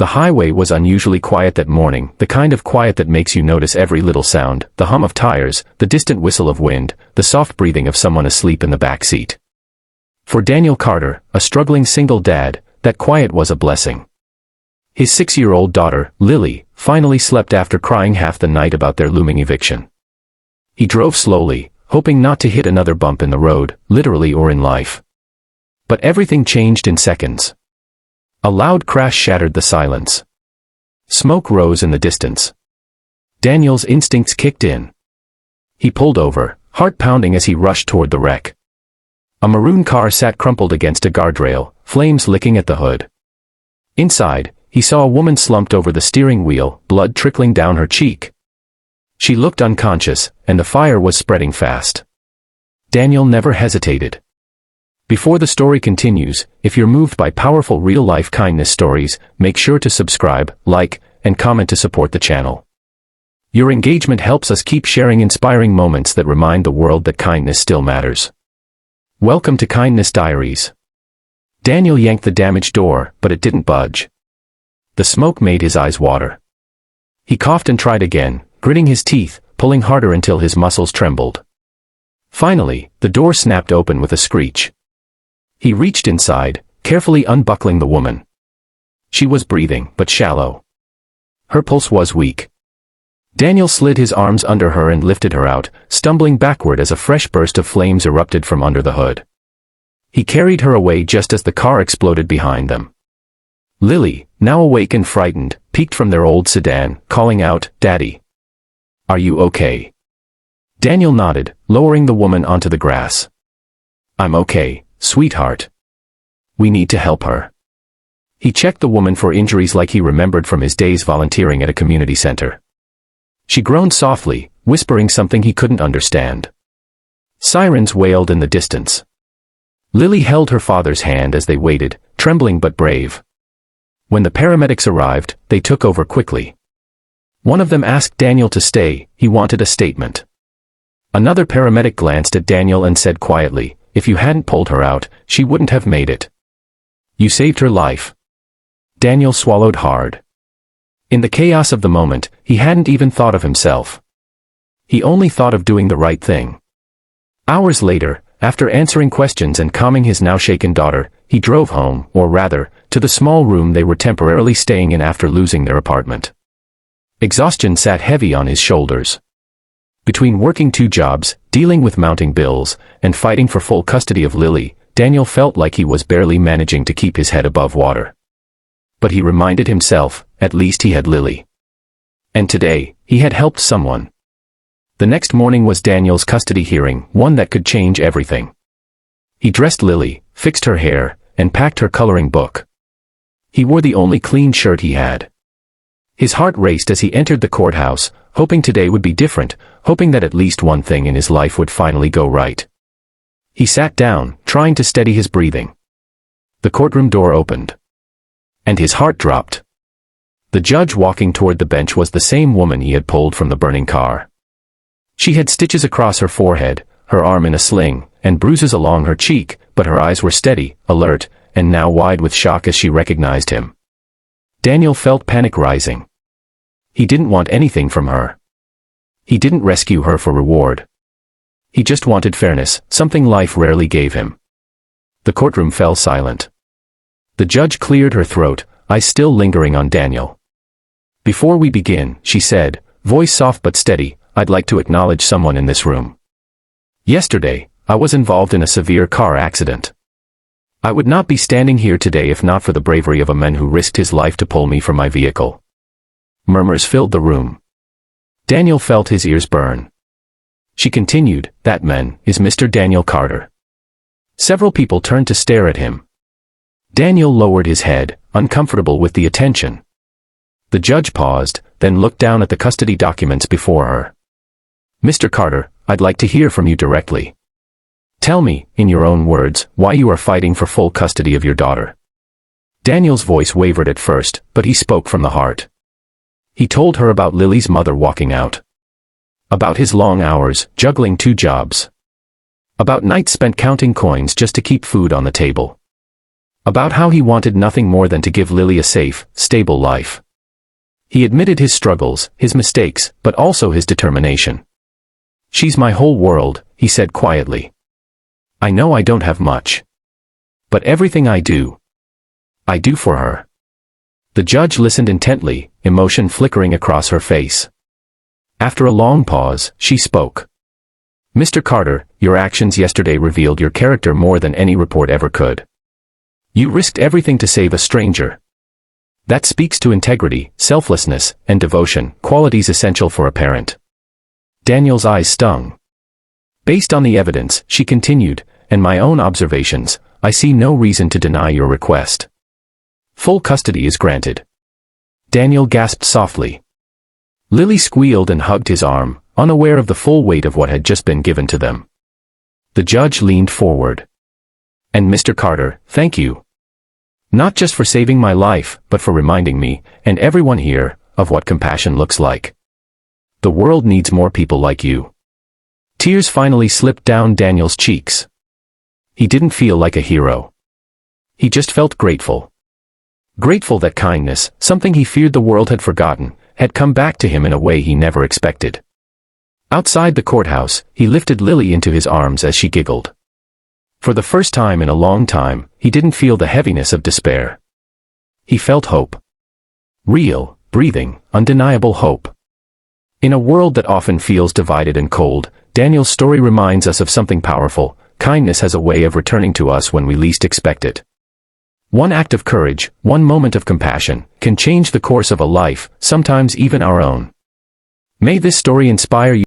The highway was unusually quiet that morning, the kind of quiet that makes you notice every little sound, the hum of tires, the distant whistle of wind, the soft breathing of someone asleep in the back seat. For Daniel Carter, a struggling single dad, that quiet was a blessing. His 6-year-old daughter, Lily, finally slept after crying half the night about their looming eviction. He drove slowly, hoping not to hit another bump in the road, literally or in life. But everything changed in seconds. A loud crash shattered the silence. Smoke rose in the distance. Daniel's instincts kicked in. He pulled over, heart pounding as he rushed toward the wreck. A maroon car sat crumpled against a guardrail, flames licking at the hood. Inside, he saw a woman slumped over the steering wheel, blood trickling down her cheek. She looked unconscious, and the fire was spreading fast. Daniel never hesitated. Before the story continues, if you're moved by powerful real-life kindness stories, make sure to subscribe, like, and comment to support the channel. Your engagement helps us keep sharing inspiring moments that remind the world that kindness still matters. Welcome to Kindness Diaries. Daniel yanked the damaged door, but it didn't budge. The smoke made his eyes water. He coughed and tried again, gritting his teeth, pulling harder until his muscles trembled. Finally, the door snapped open with a screech. He reached inside, carefully unbuckling the woman. She was breathing, but shallow. Her pulse was weak. Daniel slid his arms under her and lifted her out, stumbling backward as a fresh burst of flames erupted from under the hood. He carried her away just as the car exploded behind them. Lily, now awake and frightened, peeked from their old sedan, calling out, "Daddy. Are you okay?" Daniel nodded, lowering the woman onto the grass. "I'm okay, sweetheart. We need to help her." He checked the woman for injuries like he remembered from his days volunteering at a community center. She groaned softly, whispering something he couldn't understand. Sirens wailed in the distance. Lily held her father's hand as they waited, trembling but brave. When the paramedics arrived, they took over quickly. One of them asked Daniel to stay, he wanted a statement. Another paramedic glanced at Daniel and said quietly, "If you hadn't pulled her out, she wouldn't have made it. You saved her life." Daniel swallowed hard. In the chaos of the moment, he hadn't even thought of himself. He only thought of doing the right thing. Hours later, after answering questions and calming his now shaken daughter, he drove home, or rather, to the small room they were temporarily staying in after losing their apartment. Exhaustion sat heavy on his shoulders. Between working 2 jobs, dealing with mounting bills, and fighting for full custody of Lily, Daniel felt like he was barely managing to keep his head above water. But he reminded himself, at least he had Lily. And today, he had helped someone. The next morning was Daniel's custody hearing, one that could change everything. He dressed Lily, fixed her hair, and packed her coloring book. He wore the only clean shirt he had. His heart raced as he entered the courthouse, hoping today would be different, hoping that at least one thing in his life would finally go right. He sat down, trying to steady his breathing. The courtroom door opened. And his heart dropped. The judge walking toward the bench was the same woman he had pulled from the burning car. She had stitches across her forehead, her arm in a sling, and bruises along her cheek, but her eyes were steady, alert, and now wide with shock as she recognized him. Daniel felt panic rising. He didn't want anything from her. He didn't rescue her for reward. He just wanted fairness, something life rarely gave him. The courtroom fell silent. The judge cleared her throat, eyes still lingering on Daniel. "Before we begin," she said, voice soft but steady, "I'd like to acknowledge someone in this room. Yesterday, I was involved in a severe car accident. I would not be standing here today if not for the bravery of a man who risked his life to pull me from my vehicle." Murmurs filled the room. Daniel felt his ears burn. She continued, "That man is Mr. Daniel Carter." Several people turned to stare at him. Daniel lowered his head, uncomfortable with the attention. The judge paused, then looked down at the custody documents before her. "Mr. Carter, I'd like to hear from you directly. Tell me, in your own words, why you are fighting for full custody of your daughter." Daniel's voice wavered at first, but he spoke from the heart. He told her about Lily's mother walking out. About his long hours, juggling 2 jobs. About nights spent counting coins just to keep food on the table. About how he wanted nothing more than to give Lily a safe, stable life. He admitted his struggles, his mistakes, but also his determination. "She's my whole world," he said quietly. "I know I don't have much. But everything I do for her." The judge listened intently, emotion flickering across her face. After a long pause, she spoke. "Mr. Carter, your actions yesterday revealed your character more than any report ever could. You risked everything to save a stranger. That speaks to integrity, selflessness, and devotion, qualities essential for a parent." Daniel's eyes stung. "Based on the evidence," she continued, "and my own observations, I see no reason to deny your request. Full custody is granted." Daniel gasped softly. Lily squealed and hugged his arm, unaware of the full weight of what had just been given to them. The judge leaned forward. "And Mr. Carter, thank you. Not just for saving my life, but for reminding me, and everyone here, of what compassion looks like. The world needs more people like you." Tears finally slipped down Daniel's cheeks. He didn't feel like a hero. He just felt grateful. Grateful that kindness, something he feared the world had forgotten, had come back to him in a way he never expected. Outside the courthouse, he lifted Lily into his arms as she giggled. For the first time in a long time, he didn't feel the heaviness of despair. He felt hope. Real, breathing, undeniable hope. In a world that often feels divided and cold, Daniel's story reminds us of something powerful. Kindness has a way of returning to us when we least expect it. One act of courage, one moment of compassion, can change the course of a life, sometimes even our own. May this story inspire you.